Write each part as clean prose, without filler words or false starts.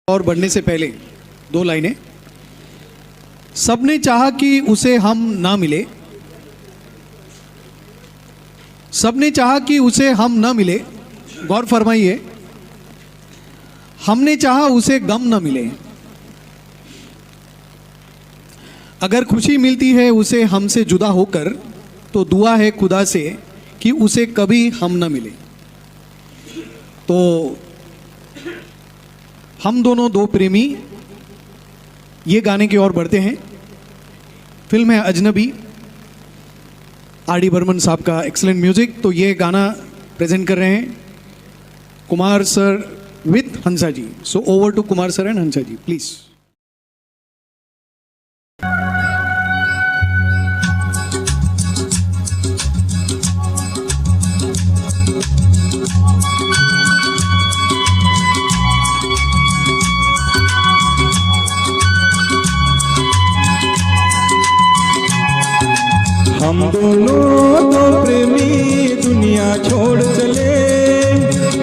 और बढ़ने से पहले दो लाइनें। सबने चाहा कि उसे हम ना मिले, सबने चाहा कि उसे हम ना मिले, गौर फरमाइए। हमने चाहा उसे गम ना मिले। अगर खुशी मिलती है उसे हमसे जुदा होकर, तो दुआ है खुदा से कि उसे कभी हम ना मिले। तो हम दोनों दो प्रेमी ये गाने की ओर बढ़ते हैं। फिल्म है अजनबी, आर.डी. बर्मन साहब का एक्सलेंट म्यूजिक। तो ये गाना प्रेजेंट कर रहे हैं Kumar sir with Hansa ji. So over to Kumar sir and Hansa ji, please. हम दोनों दो प्रेमी दुनिया छोड़ चले,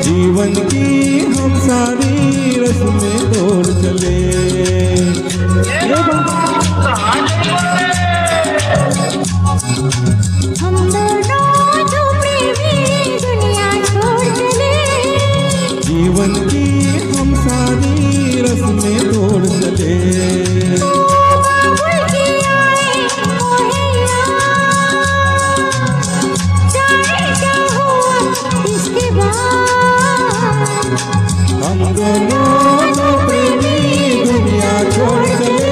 जीवन की हम सारी रस्में तोड़ चले। हम दोनों दो प्रेमी दुनिया छोड़ चले, जीवन की हम सारी रस्में तोड़ चले। हम दोनों दो प्रेमी दुनिया छोड़ चले,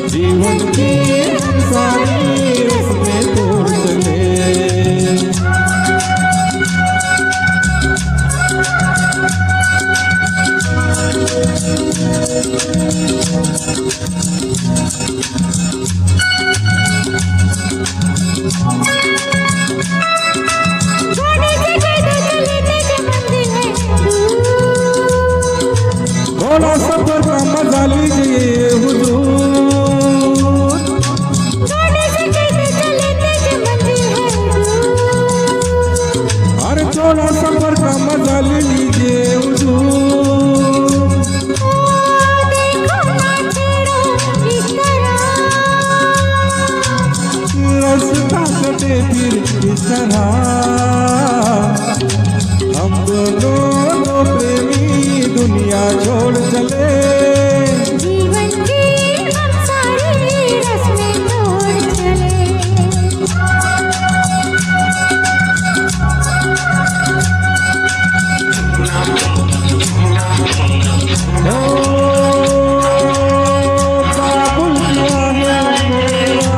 जीवन की हम सारी रस्में तोड़ चले। थोड़ा सफर का मजा लीजिए हुजूर, अरे थोड़ा सफर का मजा ले लीजिए हुजूर। रास्ता कटे फिर इस तरह, हम दोनों दो प्रेमी दुनिया छोड़ चले, जीवन की हम सारी रस्में तोड़ चले। काबुल किया है मेरा,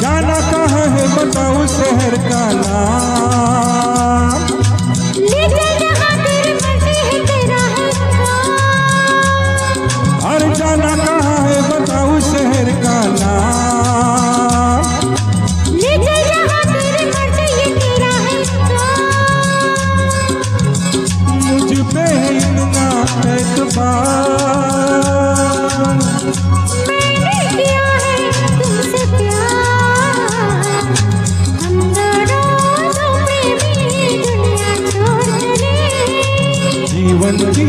जाना कहाँ है बताओ शहर का नाम, ले जा जहाँ तेरी मर्जी है तेरा है काम, अरे जाना कहाँ है बताओ शहर का नाम, ले जा जहाँ तेरी मर्जी है तेरा है काम। मुझ पे है इतना एतबार, मैंने किया है तुमसे प्यार, हम दोनों दो प्रेमी दुनिया छोड़ चले, जीवन की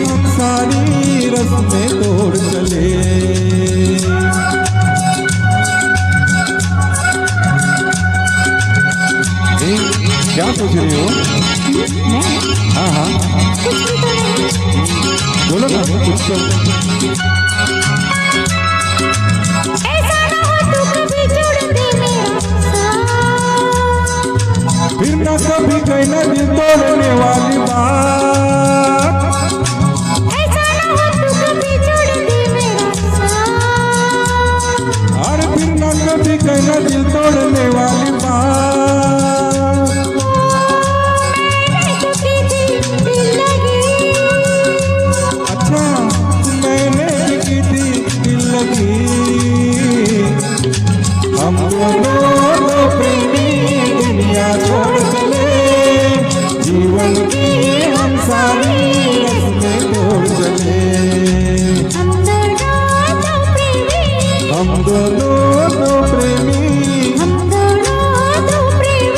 हम सारी रस्में तोड़ चले। क्या सोच रही हो? हाँ हाँ बोलो ना कुछ तो। ऐसा ना हो तू कभी छोड़ दे मेरा साथ, फिर न कभी कहना दिल तोड़ने वाली बात, ऐसा ना हो तू कभी छोड़ दे मेरा साथ, अरे फिर न कभी कहना दिल तोड़ने वाली बात। मैंने तो की थी दिल लगी, अच्छा मैंने की थी दिल लगी, हम दोनों दो प्रेमी दुनिया छोड़ चले, जीवन की हम सारी रस्में तोड़ चले। हम दोनों दो प्रेमी, हम दोनों दो प्रेमी, हम दोनों दो प्रेमी।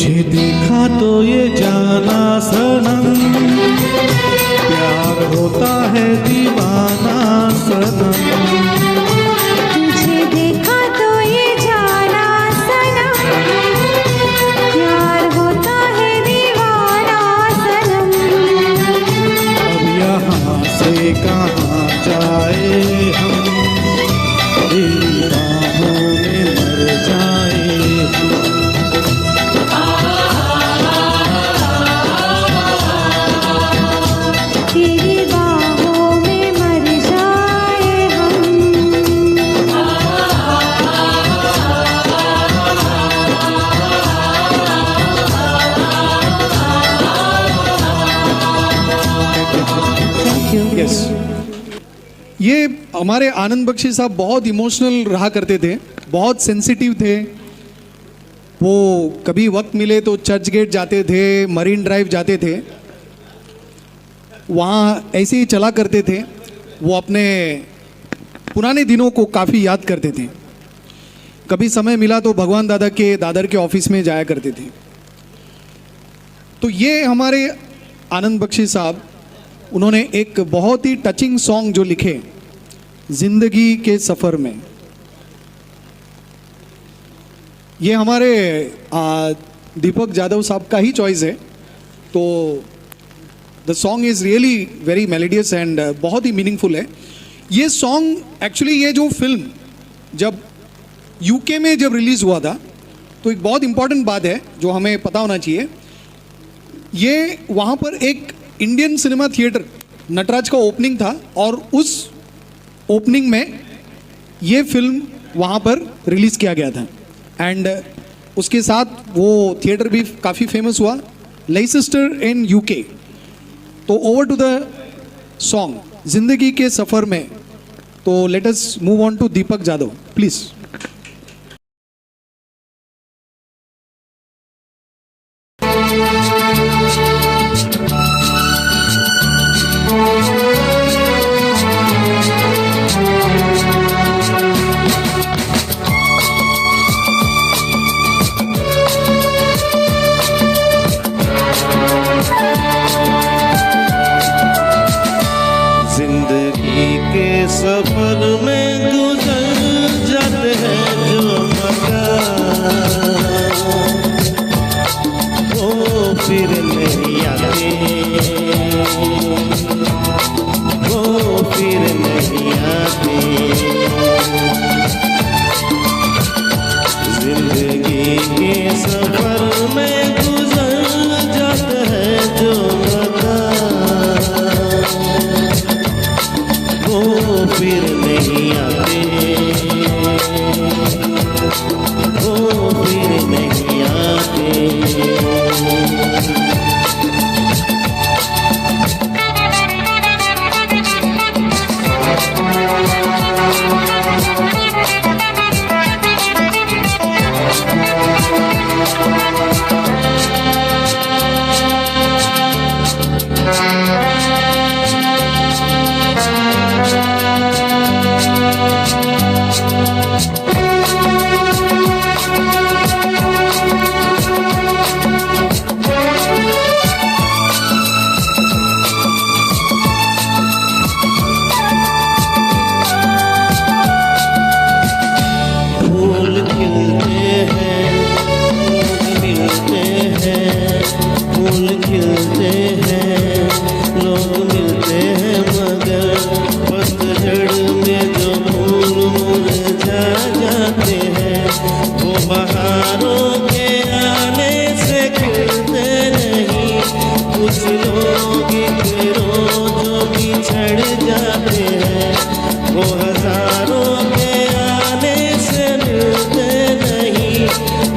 तुझे देखा तो ये जाना सनम, प्यार होता है दीवाना सनम। तुझे देखा तो ये जाना सनम, प्यार होता है दीवाना सनम। अब यहाँ से कहाँ जाए हम, तेरी बाहों में मर जाए हम। तेरी बाहों में मर जाए हम। यस, ये हमारे आनंद बख्शी साहब बहुत इमोशनल रहा करते थे, बहुत सेंसिटिव थे। वो कभी वक्त मिले तो चर्च गेट जाते थे, मरीन ड्राइव जाते थे, वहाँ ऐसे ही चला करते थे। वो अपने पुराने दिनों को काफ़ी याद करते थे। कभी समय मिला तो भगवान दादा के दादर के ऑफिस में जाया करते थे। तो ये हमारे आनंद बख्शी साहब, उन्होंने एक बहुत ही टचिंग सॉन्ग जो लिखे जिंदगी के सफ़र में, ये हमारे दीपक जादव साहब का ही चॉइस है। तो the song is really very melodious and बहुत ही मीनिंगफुल है। ये सॉन्ग एक्चुअली, ये जो फिल्म जब यूके में जब रिलीज़ हुआ था, तो एक बहुत इम्पॉर्टेंट बात है जो हमें पता होना चाहिए। ये वहाँ पर एक इंडियन सिनेमा थिएटर नटराज का ओपनिंग था, और उस ओपनिंग में ये फिल्म वहाँ पर रिलीज़ किया गया था। एंड उसके साथ वो थिएटर भी काफ़ी फेमस हुआ, लेइसेस्टर इन यूके। तो ओवर टू द सॉन्ग जिंदगी के सफ़र में। तो let us move on to Deepak Jadhav please. जिंदगी के सफर में गुजर जाते हैं जो मकान, वो फिर नहीं आते, वो फिर नहीं आते। जिंदगी के सफर में गुजर जाते हैं जो मकान, वो फिर नहीं आते, वो फिर नहीं आते। फूल खिलते हैं, लोग मिलते हैं, फूल खिलते हैं, लोग मिलते हैं, मगर पतझड़ में जो फूल मुरझा जाते हैं, वो बहारों के आने से खिलते नहीं। कुछ लोग एक रोज बिछड़ जाते हैं, वो हजारों के आने से मिलते नहीं।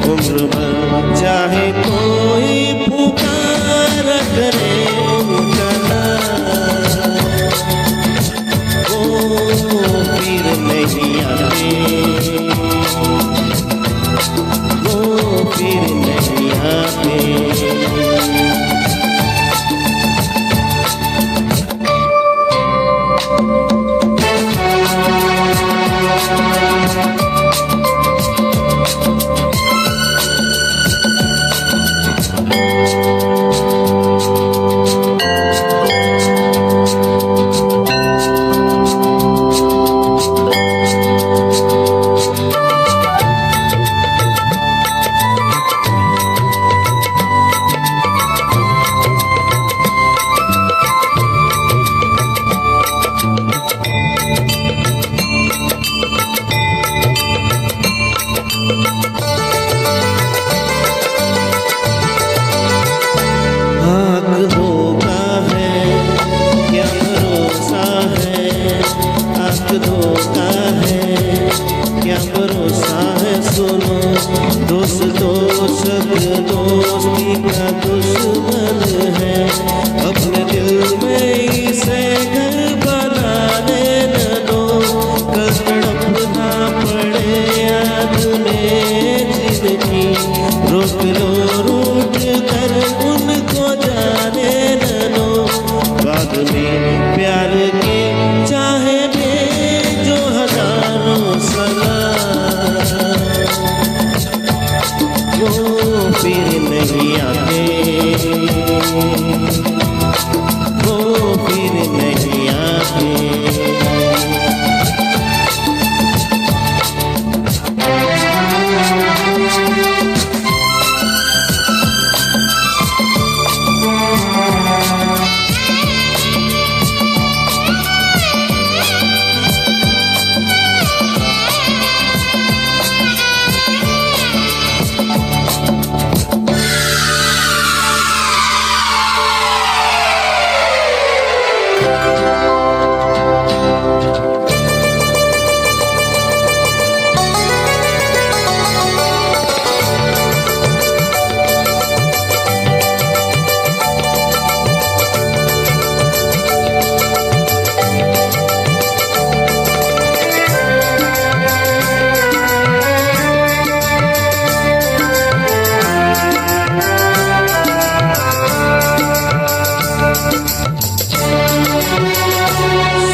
उम्र भर चाहे कोई पुकार करे उनका नाम, वो फिर नहीं आते, वो फिर नहीं आते। दोस्ती का दुश्मन है, अपने दिल में इसे घर बनाने न दो, कल तड़पना पड़े याद में जिंदगी, रोक लो रूठ कर उनको जाने न दो, बाद में प्यार के चाहे में जो हजारों सलाम, वो फिर नहीं आते, वो फिर नहीं आते।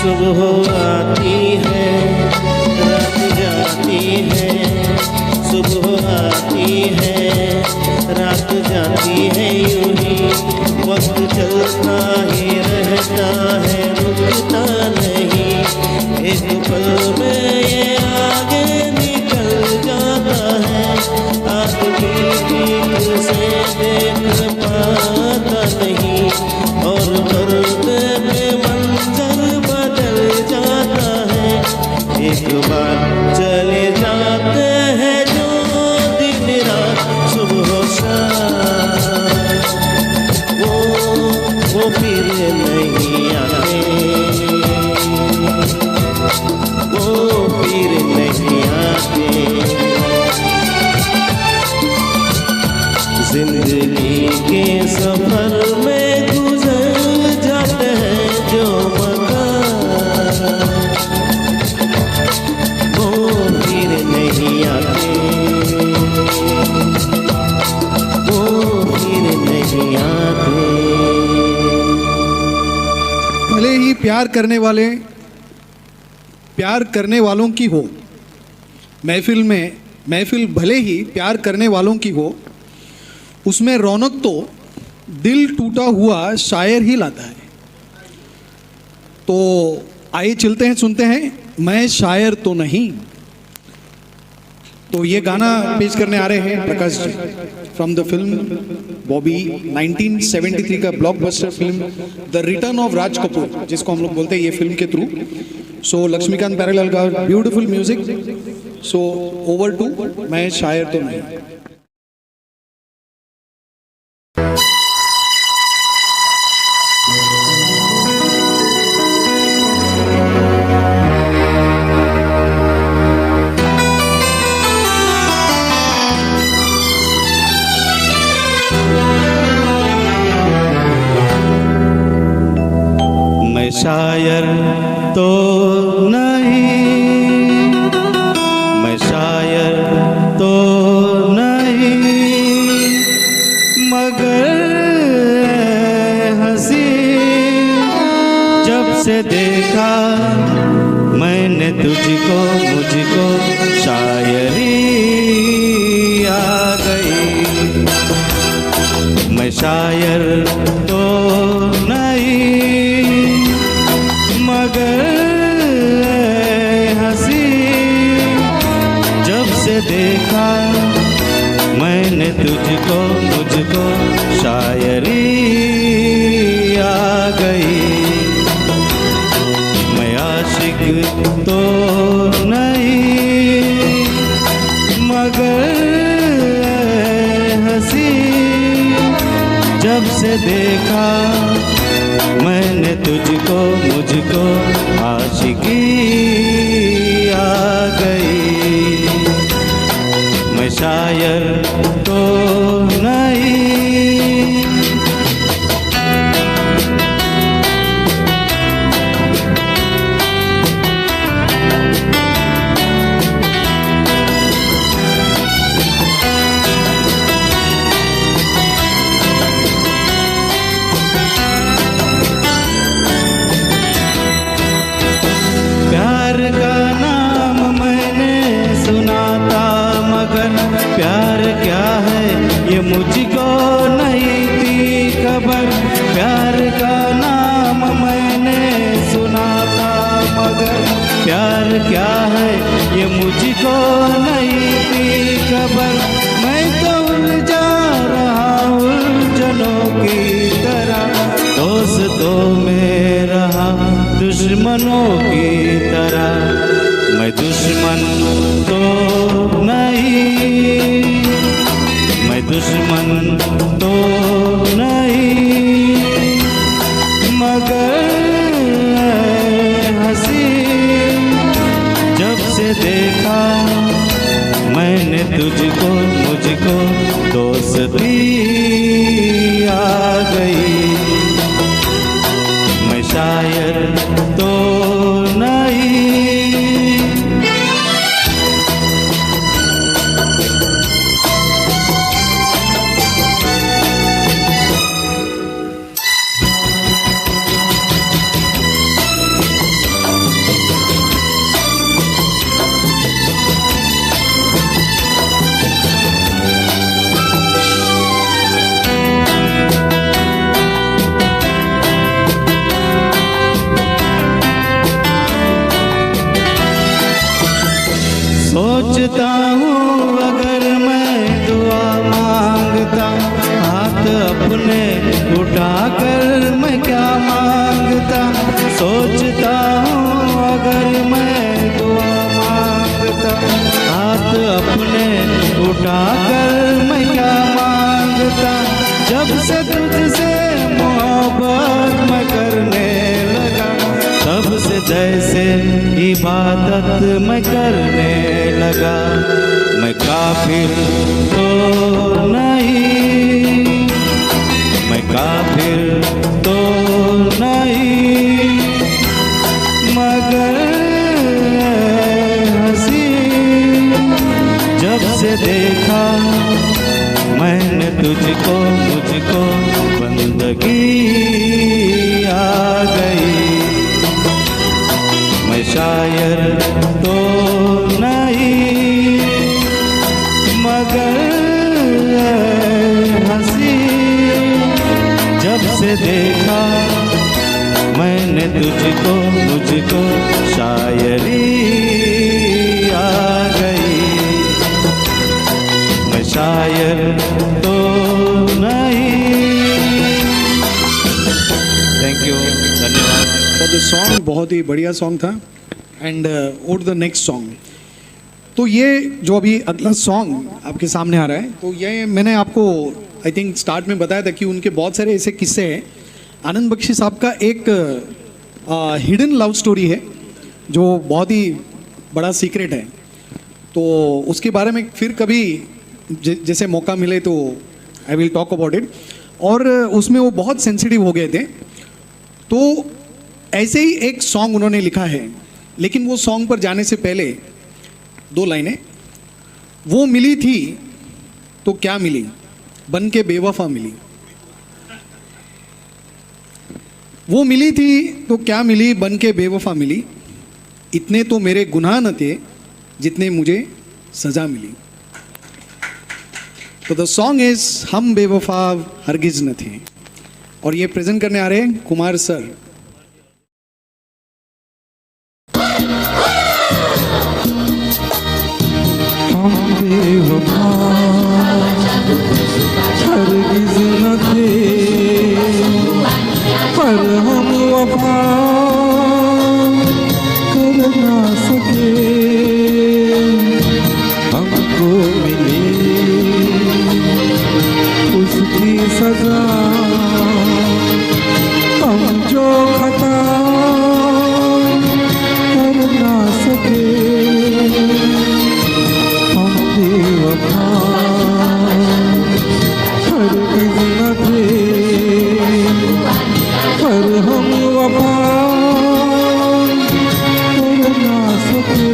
सुबह आती है रात जाती है, सुबह आती है रात जाती है, यूं ही वक्त चलता ही रहता है, रुकता नहीं, एक पल में ये आगे निकल जाता है, आदमी ठीक से देख पाता नहीं, और दर्द में मंजर बदल जाता है, एक बार चले जाते हैं जो दिन रात सुबह शाम, वो फिर नहीं आते, वो फिर नहीं आते। जिंदगी के सफर में गुजर जाते हैं जो मकान, वो फिर नहीं आते, वो फिर नहीं आते। भले ही प्यार करने वालों की हो, महफिल भले ही प्यार करने वालों की हो, उसमें रौनक तो दिल टूटा हुआ शायर ही लाता है। तो आइए चलते हैं, सुनते हैं मैं शायर तो नहीं। तो ये गाना पेश करने आ रहे हैं Prakash ji from the film Bobby, 1973 का blockbuster film the return of Raj Kapoor, जिसको हम लोग बोलते हैं ये फिल्म के थ्रू। सो लक्ष्मीकांत प्यारेलाल का beautiful music. So over to मैं शायर तो नहीं। शायर तो नहीं, मैं शायर तो नहीं, मगर हंसी जब से देखा मैंने तुझको, मुझको शायरी आ गई। मैं शायर तो नहीं, मगर हंसी जब से देखा मैंने तुझको, मुझको शायरी आ गई। मैं आशिक तो नहीं, मगर हंसी जब से देखा मैंने तुझको, मुझको आशिकी आ गई। मैं शायर तो नहीं, ये मुझको नहीं थी खबर, प्यार का नाम मैंने सुना था मगर प्यार क्या है ये मुझको नहीं थी खबर। मैं तो उलझा रहा उलझनों की तरह, दोस्तों में रहा दुश्मनों की तरह। मैं दुश्मन तो नहीं, मैं दुश्मन तो नहीं, मगर हंसी जब से देखा मैंने तुझको, मुझको दोस्ती आ गई। मैं शायर तो नहीं, सोचता हूँ अगर मैं दुआ मांगता, हाथ अपने उठाकर मैं क्या मांगता। सोचता हूँ अगर मैं दुआ मांगता, हाथ अपने उठाकर मैं क्या मांगता। जब से तुझसे मोहब्बत मैं करने लगा, तब से जैसे इबादत मैं करने लगा। मैं काफिर तो नहीं, मैं काफिर तो नहीं, मगर हंसी जब से देखा मैंने तुझको, मुझको बंदगी आ गई। मैं शायर तो नहीं, मगर हंसी जब से देखा मैंने तुझको, मुझको शायरी आ गई। मैं शायर तो नहीं। थैंक यू, धन्यवाद। तो सॉन्ग बहुत ही बढ़िया सॉन्ग था। एंड और द नेक्स्ट सॉन्ग, तो ये जो अभी अगला सॉन्ग आपके सामने आ रहा है, तो ये मैंने आपको आई थिंक स्टार्ट में बताया था कि उनके बहुत सारे ऐसे किस्से हैं। आनंद बख्शी साहब का एक हिडन लव स्टोरी है जो बहुत ही बड़ा सीक्रेट है, तो उसके बारे में फिर कभी जैसे मौका मिले तो I will talk about it. और उसमें वो बहुत सेंसिटिव हो गए थे, तो ऐसे ही एक सॉन्ग उन्होंने लिखा है। लेकिन वो सॉन्ग पर जाने से पहले दो लाइनें, वो मिली थी तो क्या मिली, बन के बेवफा मिली। वो मिली थी तो क्या मिली, बन के बेवफा मिली। इतने तो मेरे गुनाह न थे जितने मुझे सजा मिली। तो द सॉन्ग इज हम बेवफा हरगिज न थे, और ये प्रेजेंट करने आ रहे हैं कुमार सर। हम बेवफा हरगिज़ न थे, पर हम वफा कर ना सके। हमको मिली उसकी सजा, हम जो खता कर ना सके। हम बेवफा हरगिज़ न थे, पर हम वफा कर ना सके।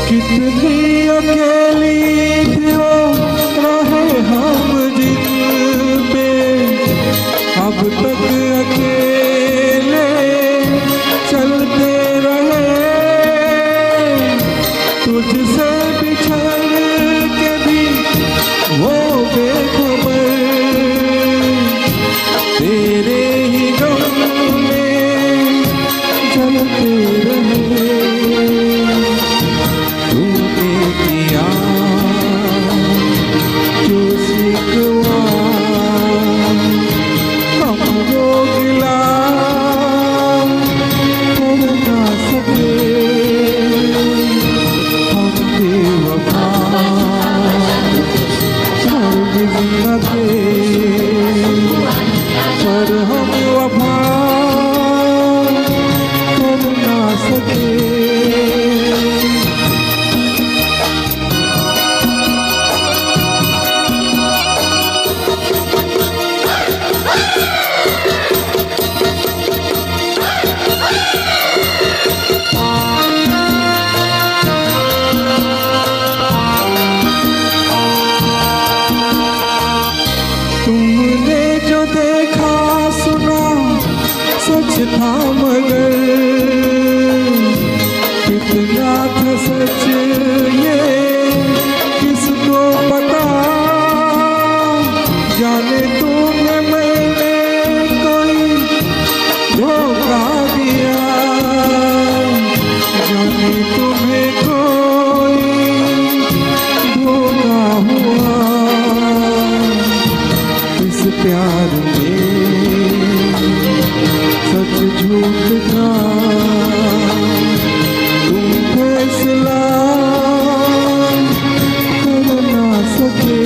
कितनी अकेली थी वो रहे हम जिन पे, अब तक अकेले चलते रहे। तुझसे बिछड़ के भी वो बेखबर, तेरे ही गम में जलते रहे। पर हम वफा कर ना सके। तुमने जो देखा सुना सच था, मगर कितना था सच ये किसको पता। जाने तुमने मैंने कोई धोखा दिया, जाने तुम्हें कोई धोखा हुआ। इस प्यार में सच झूठ का तुम फैसला कर ना सके।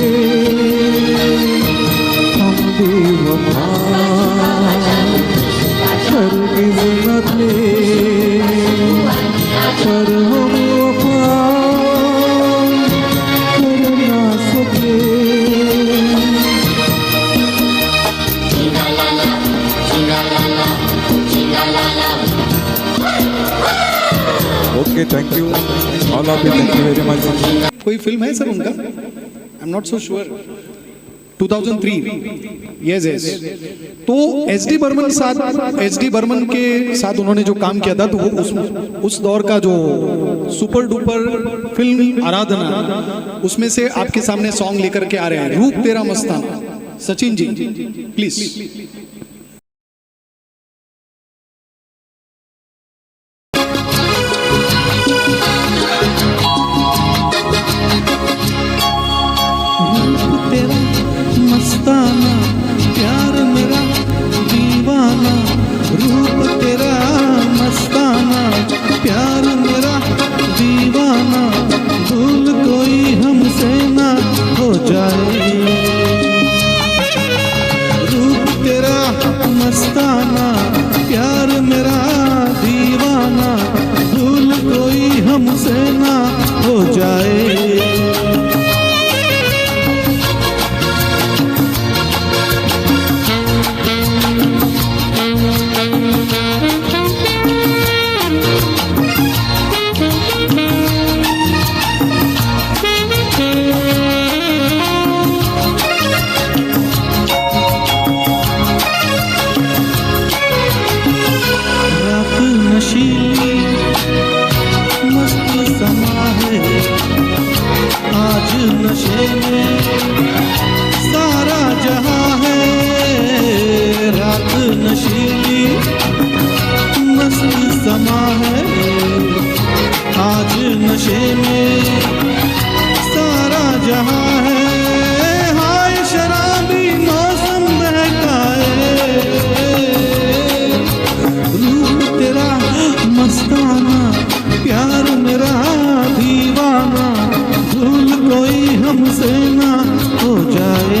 हम बेवफा हरगिज़ न थे, पर हम वफा कर ना सके। Okay, thank you all of you, thank you very much. कोई फिल्म है सर उनका? I am not so sure. 2003, yes yes. तो एस.डी. बर्मन के साथ उन्होंने जो काम किया था, तो वो उस दौर का जो सुपर डुपर फिल्म आराधना, उसमें से आपके सामने सॉन्ग लेकर के आ रहे हैं, रूप तेरा मस्ताना। सचिन जी प्लीज। मस्ताना प्यार मेरा दीवाना, रूप तेरा मस्ताना प्यार मेरा दीवाना, भूल कोई हमसे ना हो जाए। रूप तेरा मस्ताना प्यार मेरा दीवाना, भूल कोई हमसे ना हो जाए। नशे में सारा जहां है, रात नशीली मस्त समा है। आज नशे में सारा जहां है, हाय शराबी मौसम बहकाए। रूप तेरा मस्ताना प्यार मेरा दीवाना, भूल कोई हमसे ना हो जाए।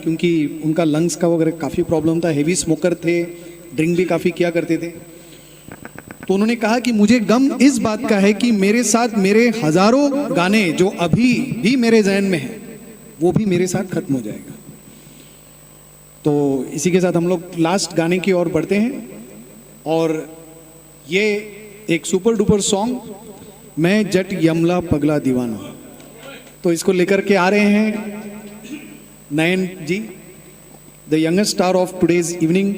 क्योंकि उनका लंग्स का वगैरह काफ़ी प्रॉब्लम था, हेवी स्मोकर थे, ड्रिंक भी काफ़ी किया करते थे। तो उन्होंने कहा कि मुझे गम इस बात का है कि मेरे साथ मेरे हजारों गाने जो अभी भी मेरे जहन में हैं वो भी मेरे साथ खत्म हो जाएगा। तो इसी के साथ हम लोग लास्ट गाने की ओर बढ़ते हैं, और ये एक सुपर डुपर सॉन्ग मैं जट यमला पगला दीवाना, तो इसको लेकर के आ रहे हैं Nayan ji, the youngest star of today's evening.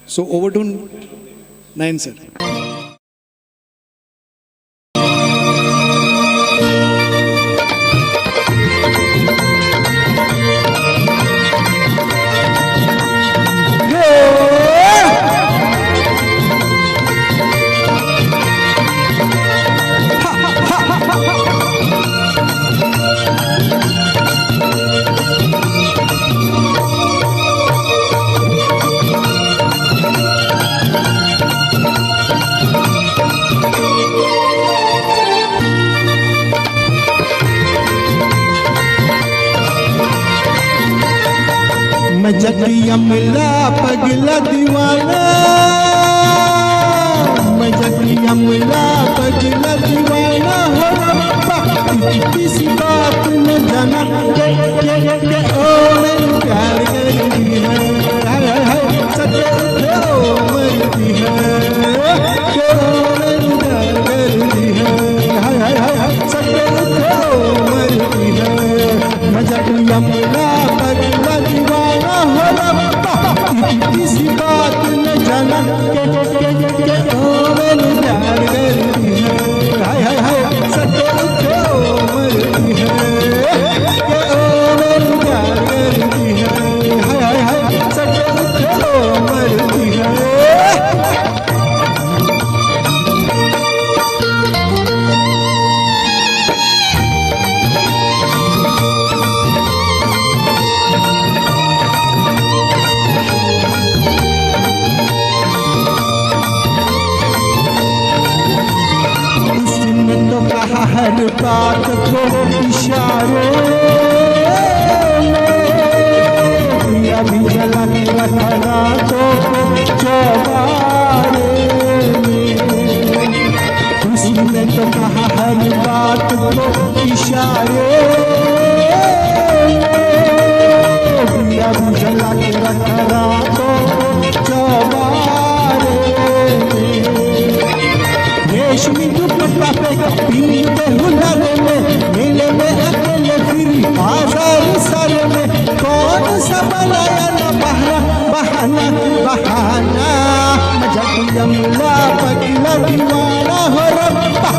So over to Nayan sir. मैं जट यमला पगला दीवाना, मैं जट यमला पगला दीवाना हो रब्बा, किसी बात न जाना के ओ मैं प्यार करती है, सच ओ मरती है के ओ मैं प्यार करती है, सच ओ मरती है। मैं जट यमला पगला दीवाना हो रब्बा, किसी बात न जाना के ओ मैंने प्यार करती है, हाय हाय हाय सच ओ मरती है के ओ मैंने प्यार करती है, हाय हाय हाय सच ओ मरती है। हर बात को इशारों में अभी जला के रखना तो चौबारे में, उसने तो कहा हर बात को इशारे में अभी जला के रखना तो चौबारे में। रेशमी दुपट्टा पे पीले हुनर में, मेले में अकेले फिरी बाजार सर में, कौन सा बनाया न बहाना बहाना। मैं जट यमला पगला दीवाना हो रब्बा,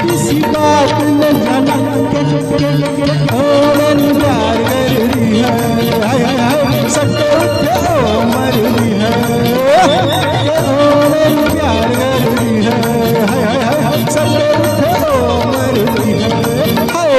किसी बात न जाना के ओ मैंने प्यार करती है, हाय हाय हाय सच ओ मरती है के ओ मैंने प्यार करती है, हाय हाय हाय सच ओ मरती है। हाय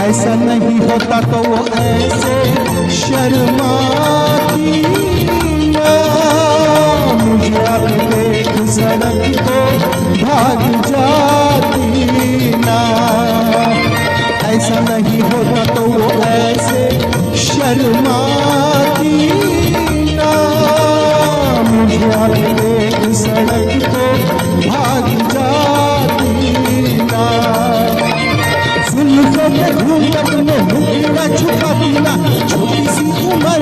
ऐसा नहीं होता तो वो ऐसे शर्माती ना, मुझे अब देख सड़क को भाग जाती ना। ऐसा नहीं होता तो वो ऐसे शर्माती ना, मुझे अब देख सड़क को भाग जाती ना। जुल्फों के घूंघट में मुखड़ा छुपाती ना, छोटी सी उम्र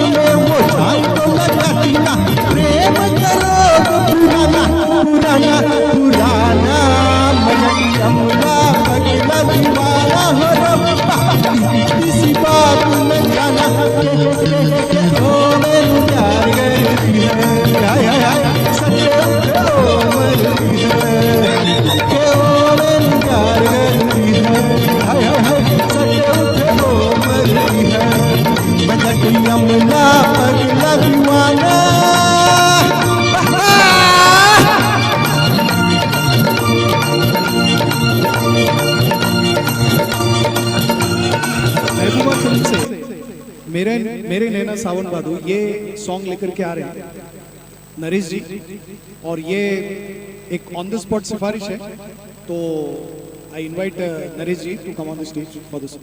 मेरे नैना सावन भादो ये सॉन्ग लेकर के आ रहे हैं नरेश जी, और ये एक ऑन द स्पॉट सिफारिश है, तो I invite Naresh ji to come on the stage for this.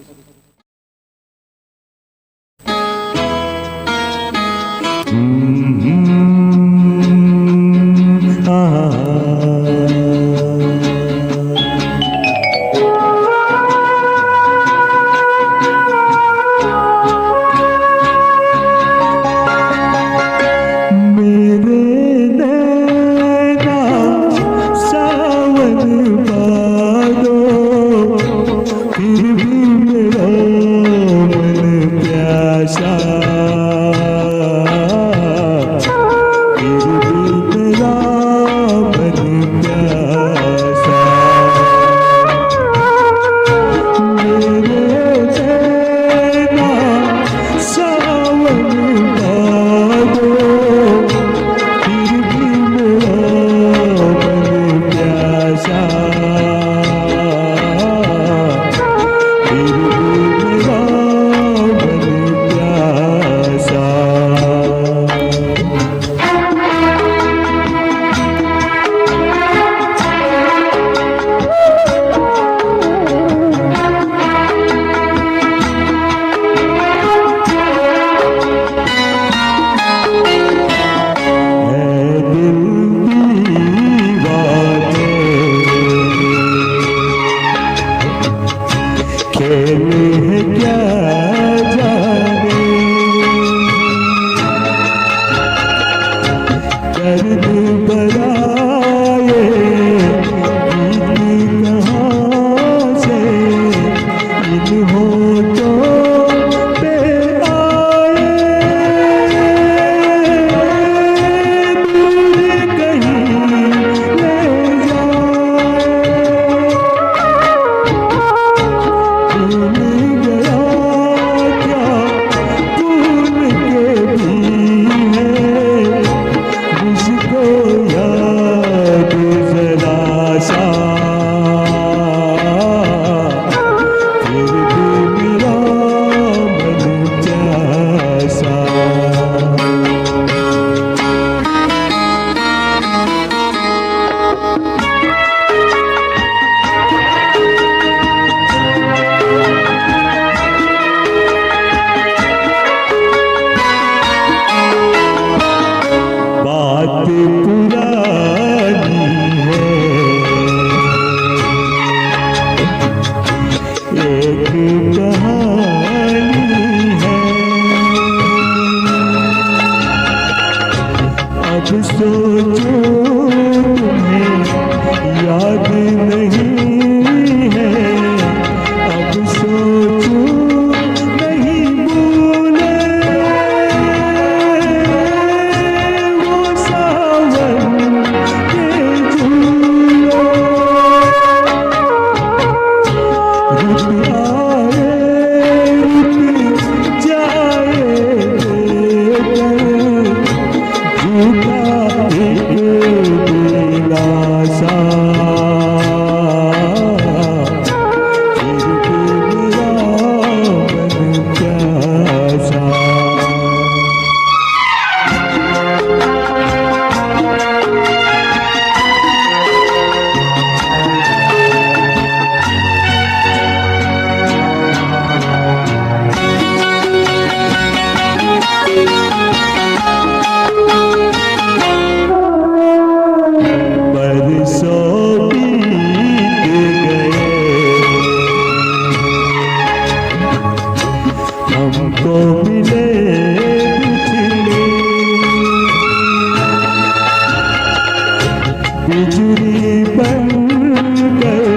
बिजली बन कर